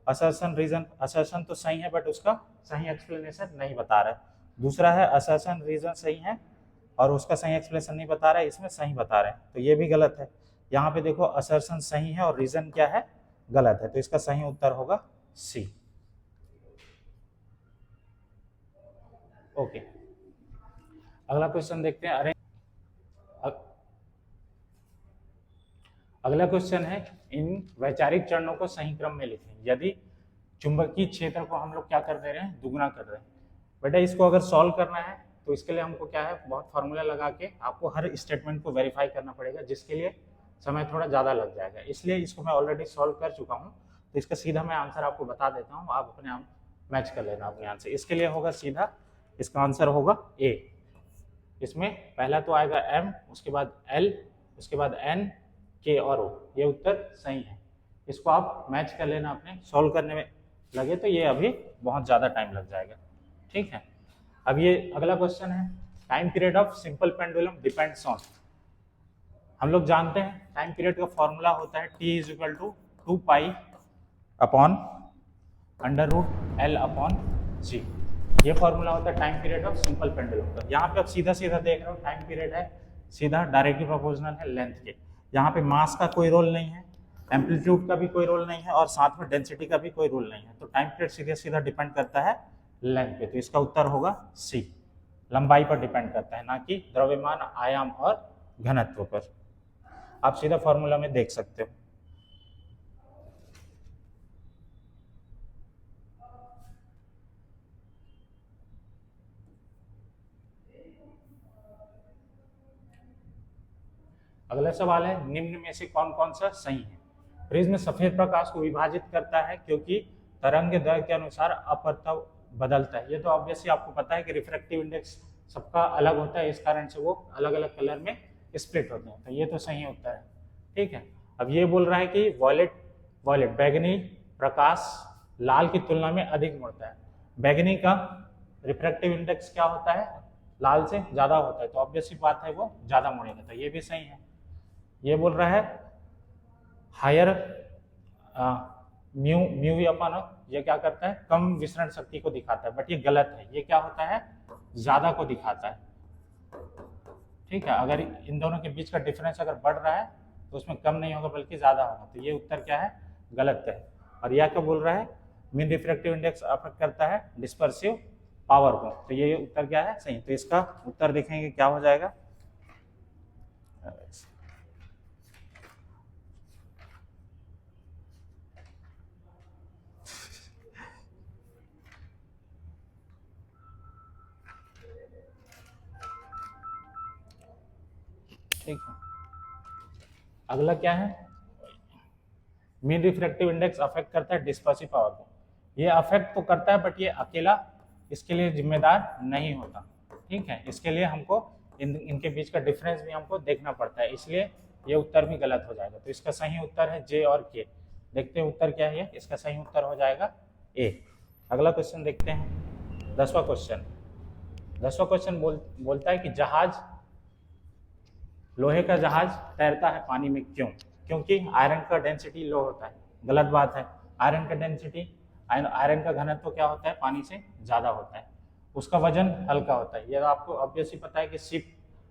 असर्शन रीजन, असर्शन तो सही है बट उसका सही एक्सप्लेनेशन नहीं बता रहा है। दूसरा है असर्शन रीजन सही है और उसका सही एक्सप्लेनेशन नहीं बता रहा है, इसमें सही बता रहे हैं, तो ये भी गलत है। यहाँ पे देखो असर्शन सही है और रीजन क्या है, गलत है, तो इसका सही उत्तर होगा C। ओके, अगला क्वेश्चन देखते हैं। अगला क्वेश्चन है इन वैचारिक चरणों को सही क्रम में लिखें। यदि चुंबकीय क्षेत्र को हम लोग क्या कर दे रहे हैं, दुगना कर रहे हैं। बेटा इसको अगर सॉल्व करना है तो इसके लिए हमको क्या है, बहुत फार्मूला लगा के आपको हर स्टेटमेंट को वेरीफाई करना पड़ेगा, जिसके लिए समय थोड़ा ज़्यादा लग जाएगा। इसलिए इसको मैं ऑलरेडी सॉल्व कर चुका हूँ, तो इसका सीधा मैं आंसर आपको बता देता हूँ, आप अपने आप मैच कर लेना अपने आंसर। इसके लिए होगा सीधा, इसका आंसर होगा A। इसमें पहला तो आएगा M, उसके बाद L, उसके बाद N, K और O। ये उत्तर सही है। इसको आप मैच कर लेना अपने, सॉल्व करने में लगे तो ये अभी बहुत ज़्यादा टाइम लग जाएगा। ठीक है, अब ये अगला क्वेश्चन है time period of simple pendulum depends on. हम लोग जानते हैं टाइम पीरियड का फॉर्मूला होता है T is equal to 2π upon √L upon G। ये फॉर्मूला होता है time period of simple pendulum का। यहाँ पे आप सीधा सीधा देख रहे हो टाइम पीरियड है सीधा डायरेक्टली प्रोपोर्शनल है लेंथ के। यहाँ पे मास का कोई रोल नहीं है, एम्पलीट्यूड का भी कोई रोल नहीं है और साथ में डेंसिटी का भी कोई रोल नहीं है। तो टाइम पीरियड सीधे सीधा डिपेंड करता है लेंथ पे, तो इसका उत्तर होगा C। लंबाई पर डिपेंड करता है, ना कि द्रव्यमान, आयाम और घनत्व पर। आप सीधा फॉर्मूला में देख सकते हो। अगला सवाल है निम्न में से कौन कौन सा सही है। प्रिज्म सफेद प्रकाश को विभाजित करता है क्योंकि तरंग दैर्घ्य के अनुसार अपवर्तन बदलता है। ये तो ऑब्वियसली आपको पता है कि रिफ्रैक्टिव इंडेक्स सबका अलग होता है, इस कारण से वो अलग अलग कलर में स्प्लिट होते हैं, तो ये तो सही उत्तर है। ठीक है, अब ये बोल रहा है कि वॉयलेट बैगनी प्रकाश लाल की तुलना में अधिक मुड़ता है। बैगनी का रिफ्रैक्टिव इंडेक्स क्या होता है, लाल से ज्यादा होता है, तो ऑब्वियसली बात है वो ज्यादा मुड़ेगा, तो ये भी सही है। ये बोल रहा है हायर म्यू अपन, ये क्या करता है, कम विसरण शक्ति को दिखाता है, बट ये गलत है। ये क्या होता है, ज्यादा को दिखाता है। ठीक है, अगर इन दोनों के बीच का डिफरेंस अगर बढ़ रहा है तो उसमें कम नहीं होगा बल्कि ज्यादा होगा, तो ये उत्तर क्या है, गलत है। और यह क्या बोल रहा है, मीन रिफ्रैक्टिव इंडेक्स अफेक्ट करता है डिस्पर्सिव पावर को। तो ये उत्तर क्या है? सही। तो इसका उत्तर देखेंगे क्या हो जाएगा। ठीक है, अगला क्या है? मीन रिफ्रैक्टिव इंडेक्स अफेक्ट करता है डिस्पर्सिव पावर को। ये अफेक्ट तो करता है बट ये अकेला इसके लिए जिम्मेदार नहीं होता। ठीक है, इसके लिए हमको इनके बीच का डिफरेंस भी हमको देखना पड़ता है, इसलिए ये उत्तर भी गलत हो जाएगा। तो इसका सही उत्तर है जे और के। देखते हैं उत्तर क्या है। इसका सही उत्तर हो जाएगा ए। अगला क्वेश्चन देखते हैं, 10वां क्वेश्चन। 10वां क्वेश्चन बोलता है कि जहाज, लोहे का जहाज तैरता है पानी में क्यों? क्योंकि आयरन का डेंसिटी लो होता है। गलत बात है। आयरन का डेंसिटी, आयरन का घनत्व क्या होता है? पानी से ज़्यादा होता है। उसका वजन हल्का होता है। यह आपको ऑब्वियसली पता है कि शिप,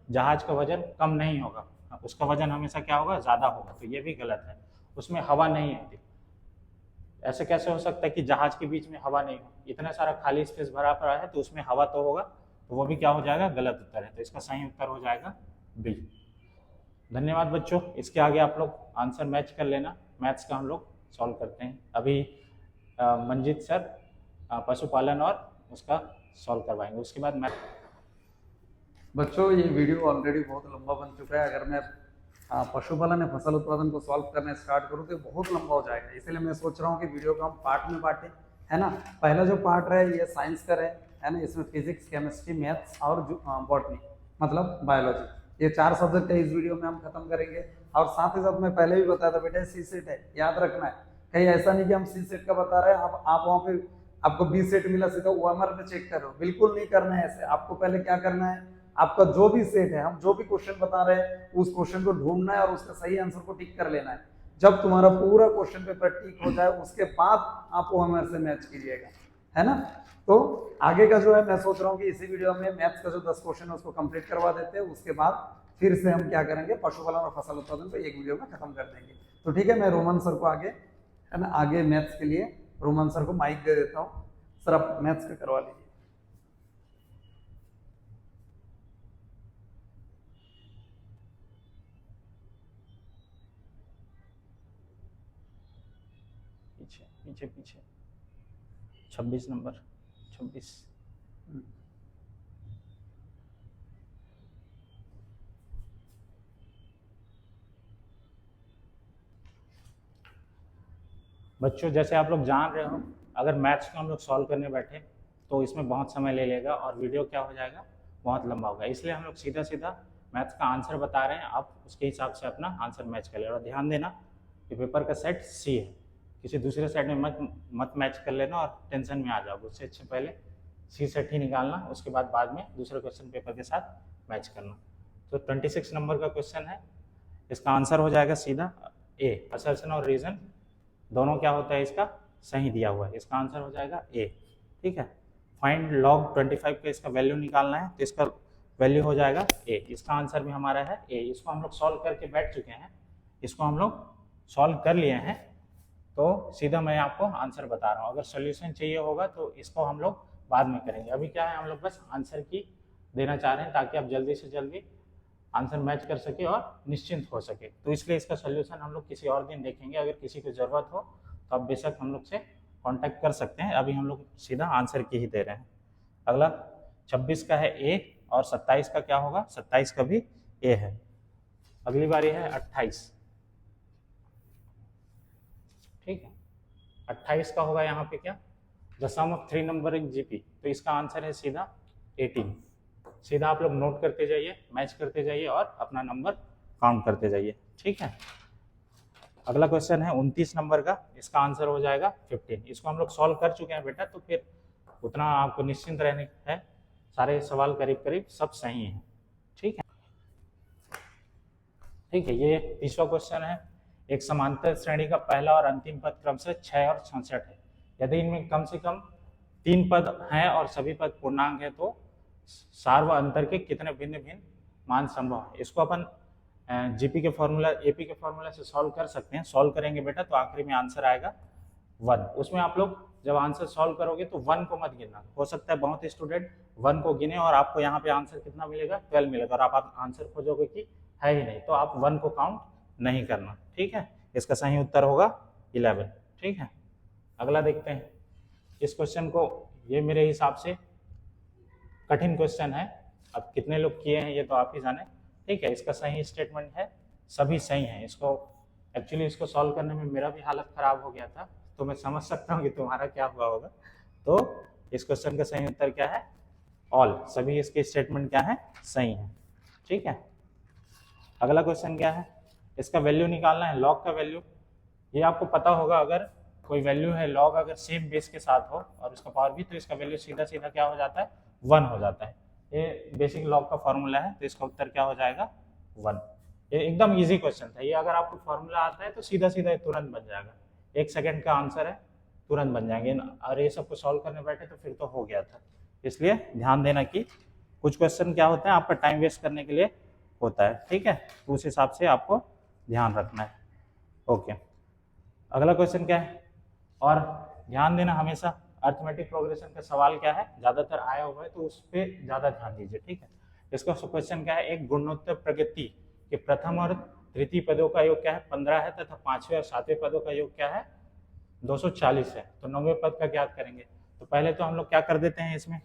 जहाज का वजन कम नहीं होगा, उसका वजन हमेशा क्या होगा? ज़्यादा होगा। तो ये भी गलत है। उसमें हवा नहीं होती। ऐसे कैसे हो सकता है कि जहाज के बीच में हवा नहीं हो? इतना सारा खाली स्पेस भरा पड़ा है तो उसमें हवा तो होगा। तो वो भी क्या हो जाएगा? गलत उत्तर है। तो इसका सही उत्तर हो जाएगा बी। धन्यवाद बच्चों। इसके आगे आप लोग आंसर मैच कर लेना। मैथ्स का हम लोग सॉल्व करते हैं। अभी मंजीत सर पशुपालन और उसका सॉल्व करवाएंगे, उसके बाद मैथ। बच्चों ये वीडियो ऑलरेडी बहुत लंबा बन चुका है। अगर मैं पशुपालन या फसल उत्पादन को सॉल्व करना स्टार्ट करूँ तो बहुत लंबा हो जाएगा। इसलिए मैं सोच रहा हूँ कि वीडियो को हम पार्ट में बांटें, है ना। पहला जो पार्ट है ये साइंस का है ना। इसमें फिजिक्स, केमिस्ट्री, मैथ्स और बॉटनी मतलब बायोलॉजी, ये 4 सब्जेक्ट है इस वीडियो में हम खत्म करेंगे। और साथ ही साथ मैं पहले भी बताया था बेटा सी सेट है, याद रखना है। कहीं ऐसा नहीं कि हम सी सेट का बता रहे हैं आप वहाँ पे आपको बी सेट मिला सीधा ओएमआर में चेक करो, बिल्कुल नहीं करना है ऐसे। आपको पहले क्या करना है, आपका जो भी सेट है, हम जो भी क्वेश्चन बता रहे हैं उस क्वेश्चन को ढूंढना है और उसका सही आंसर को टिक कर लेना है। जब तुम्हारा पूरा क्वेश्चन पेपर टिक हो जाए उसके बाद आप ओएमआर से मैच कीजिएगा, है ना। तो आगे का जो है मैं सोच रहा हूँ कि इसी वीडियो में मैथ्स का जो 10 क्वेश्चन है उसको कंप्लीट करवा देते हैं। उसके बाद फिर से हम क्या करेंगे, पशुपालन और फसल उत्पादन को एक वीडियो में खत्म कर देंगे। तो ठीक है, मैं रोमन सर को आगे, है ना, आगे मैथ्स के लिए रोमन सर को माइक दे देता हूँ। सर आप मैथ्स का करवा लीजिए। पीछे पीछे पीछे 26 नंबर 26। बच्चों जैसे आप लोग जान रहे हो, अगर मैथ्स को हम लोग सॉल्व करने बैठे तो इसमें बहुत समय ले लेगा और वीडियो क्या हो जाएगा? बहुत लंबा होगा। इसलिए हम लोग सीधा सीधा मैथ्स का आंसर बता रहे हैं, आप उसके हिसाब से अपना आंसर मैच कर ले। और ध्यान देना कि पेपर का सेट सी है, किसी दूसरे सेट में मत मैच कर लेना और टेंशन में आ जाओगे। उससे अच्छे पहले सी सेट ही निकालना, उसके बाद में दूसरे क्वेश्चन पेपर के साथ मैच करना। तो 26 नंबर का क्वेश्चन है, इसका आंसर हो जाएगा सीधा ए। असर्शन और रीजन दोनों क्या होता है इसका? सही दिया हुआ है। इसका आंसर हो जाएगा ए। ठीक है, फाइंड लॉग 25 का इसका वैल्यू निकालना है, तो इसका वैल्यू हो जाएगा ए। इसका आंसर भी हमारा है ए। इसको हम लोग सॉल्व करके बैठ चुके हैं, इसको हम लोग सॉल्व कर लिए हैं। तो सीधा मैं आपको आंसर बता रहा हूँ। अगर सोल्यूशन चाहिए होगा तो इसको हम लोग बाद में करेंगे। अभी क्या है, हम लोग बस आंसर की देना चाह रहे हैं ताकि आप जल्दी से जल्दी आंसर मैच कर सके और निश्चिंत हो सके। तो इसलिए इसका सोल्यूशन हम लोग किसी और दिन देखेंगे। अगर किसी को ज़रूरत हो तो आप बेशक हम लोग से कांटेक्ट कर सकते हैं। अभी हम लोग सीधा आंसर की ही दे रहे हैं। अगला 26 का है ए और 27 का क्या होगा? 27 का भी ए है। अगली बारी है 28। ठीक है, 28 का होगा यहाँ पे क्या? The sum of 3 number in GP. तो इसका आंसर है सीधा 18। सीधा आप लोग नोट करते जाइए, मैच करते जाइए और अपना नंबर काउंट करते जाइए। ठीक है, अगला क्वेश्चन है 29 नंबर का, इसका आंसर हो जाएगा 15। इसको हम लोग सॉल्व कर चुके हैं बेटा, तो फिर उतना आपको निश्चिंत रहने है, सारे सवाल करीब करीब सब सही हैं। ठीक है, ठीक है, ये 30वां क्वेश्चन है। एक समांतर श्रेणी का पहला और अंतिम पद क्रम से 6 और 66 है। यदि इनमें कम से कम 3 पद हैं और सभी पद पूर्णांक है तो सार व अंतर के कितने भिन्न भिन्न मान संभव है? इसको अपन जीपी के फॉर्मूला, एपी के फॉर्मूला से सॉल्व कर सकते हैं। सॉल्व करेंगे बेटा तो आखिरी में आंसर आएगा 1। उसमें आप लोग जब आंसर सॉल्व करोगे तो 1 को मत गिनना। हो सकता है बहुत स्टूडेंट 1 को गिने और आपको यहाँ पे आंसर कितना मिलेगा, 12 मिलेगा, और आप आंसर खोजोगे कि है ही नहीं, तो आप 1 को काउंट नहीं करना। ठीक है, इसका सही उत्तर होगा 11। ठीक है, अगला देखते हैं। इस क्वेश्चन को, ये मेरे हिसाब से कठिन क्वेश्चन है, अब कितने लोग किए हैं ये तो आप ही जाने। ठीक है, इसका सही स्टेटमेंट है सभी सही हैं। इसको एक्चुअली इसको सॉल्व करने में मेरा भी हालत खराब हो गया था, तो मैं समझ सकता हूँ कि तुम्हारा क्या हुआ होगा। तो इस क्वेश्चन का सही उत्तर क्या है, ऑल, सभी इसके स्टेटमेंट क्या है, सही है। ठीक है, अगला क्वेश्चन क्या है, इसका वैल्यू निकालना है, लॉग का वैल्यू। ये आपको पता होगा, अगर कोई वैल्यू है लॉग अगर सेम बेस के साथ हो और उसका पावर भी, तो इसका वैल्यू सीधा सीधा क्या हो जाता है, 1 हो जाता है। ये बेसिक लॉग का फॉर्मूला है, तो इसका उत्तर क्या हो जाएगा, 1। ये एकदम इजी क्वेश्चन था, ये अगर आपको फॉर्मूला आता है तो सीधा सीधा तुरंत बन जाएगा, 1 सेकंड का आंसर है, तुरंत बन जाएंगे। और ये सबको सॉल्व करने बैठे तो फिर तो हो गया था। इसलिए ध्यान देना कि कुछ क्वेश्चन क्या होता है, आपका टाइम वेस्ट करने के लिए होता है। ठीक है, तो उस हिसाब से आपको ध्यान रखना है। ओके, अगला क्वेश्चन क्या है, और ध्यान देना हमेशा, अर्थमेटिक प्रोग्रेशन का सवाल क्या है, ज्यादातर आया हुआ है तो उस पर ज्यादा ध्यान दीजिए। ठीक है, इसका क्वेश्चन क्या है, एक गुणोत्तर प्रगति के प्रथम और तृतीय पदों का योग क्या है, 15 है, तथा 5वें और 7वें पदों का योग क्या है, 240 है। तो 9वें पद का ज्ञात करेंगे। तो पहले तो हम लोग क्या कर देते हैं, इसमें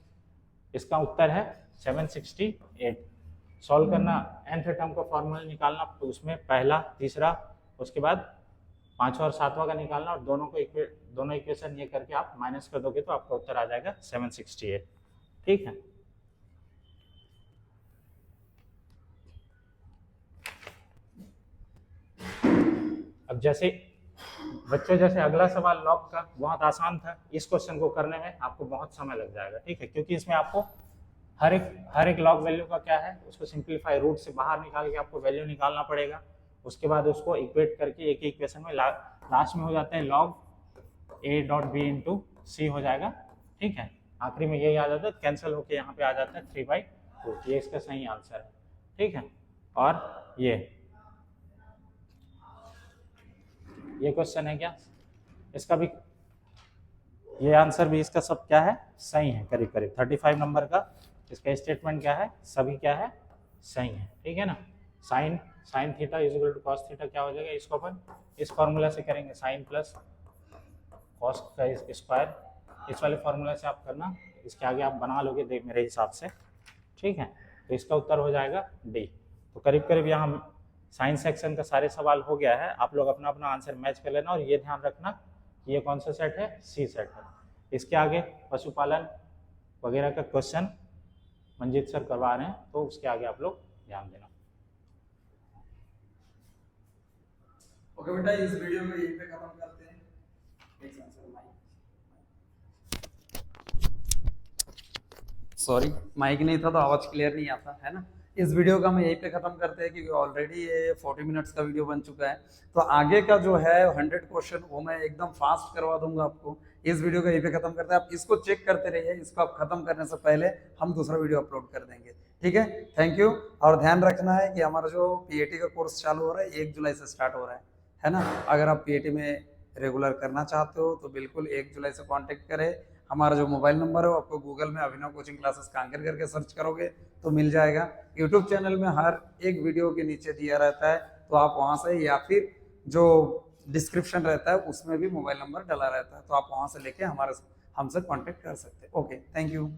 इसका उत्तर है 768। सॉल्व करना, nth टर्म का फॉर्मूला निकालना, तो उसमें पहला, तीसरा, उसके बाद 5वां और 7वां का निकालना, और दोनों इक्वेशन ये करके आप माइनस कर दोगे तो आपका उत्तर आ जाएगा 768। ठीक है, अब जैसे बच्चों, जैसे अगला सवाल लॉग का बहुत आसान था, इस क्वेश्चन को करने में आपको बहुत समय लग जाएगा। ठीक है, क्योंकि इसमें आपको हर एक लॉग वैल्यू का क्या है, उसको सिंप्लीफाई, रूट से बाहर निकाल के आपको वैल्यू निकालना पड़ेगा। उसके बाद उसको इक्वेट करके एक इक्वेशन में लास्ट में हो जाता है log a dot b into c हो जाएगा। ठीक है, आखिरी में यही आ जाता है, कैंसिल होके यहाँ पे आ जाता है 3/2। ये इसका सही आंसर है। ठीक है, और ये क्वेश्चन है क्या, इसका भी ये आंसर भी इसका सब क्या है, सही है, करीब करीब 35 नंबर का इसका स्टेटमेंट क्या है, सभी क्या है, सही है। ठीक है ना, sine theta is equal to cos theta क्या हो जाएगा, इसको अपन इस फॉर्मूला से करेंगे, साइन प्लस कॉस का स्क्वायर, इस वाले फॉर्मूला से आप करना, इसके आगे आप बना लोगे देख मेरे हिसाब से। ठीक है, तो इसका उत्तर हो जाएगा डी। तो करीब करीब यहाँ साइंस सेक्शन का सारे सवाल हो गया है, आप लोग अपना अपना आंसर मैच कर लेना, और ये ध्यान रखना कि ये कौन सा सेट है, सी सेट है। इसके आगे पशुपालन वगैरह का क्वेश्चन मंजीत सर करवा रहे हैं, तो उसके आगे आप लोग ध्यान देना। ओके बेटा, इस वीडियो को यहीं पे खत्म करते हैं। सॉरी, माइक नहीं था तो आवाज क्लियर नहीं आता है ना। इस वीडियो का मैं यहीं पे खत्म करते हैं, क्योंकि ऑलरेडी ये 40 मिनट्स का वीडियो बन चुका है। तो आगे का जो है 100 क्वेश्चन वो मैं एकदम फास्ट करवा दूंगा आपको। इस वीडियो को यहीं पे खत्म करते हैं, आप इसको चेक करते रहिए, इसको आप खत्म करने से पहले हम दूसरा वीडियो अपलोड कर देंगे। ठीक है, थैंक यू। और ध्यान रखना है कि हमारा जो पीएटी का कोर्स चालू हो रहा है 1 जुलाई से स्टार्ट हो रहा है ना। अगर आप पीएटी में रेगुलर करना चाहते हो तो बिल्कुल 1 जुलाई से कॉन्टेक्ट करें। हमारा जो मोबाइल नंबर है वो आपको गूगल में अभिनव कोचिंग क्लासेस कांकेर करके सर्च करोगे तो मिल जाएगा। यूट्यूब चैनल में हर एक वीडियो के नीचे दिया रहता है, तो आप वहाँ से, या फिर जो डिस्क्रिप्शन रहता है उसमें भी मोबाइल नंबर डला रहता है, तो आप वहाँ से लेके हमसे कांटेक्ट कर सकते हैं। Okay, thank you.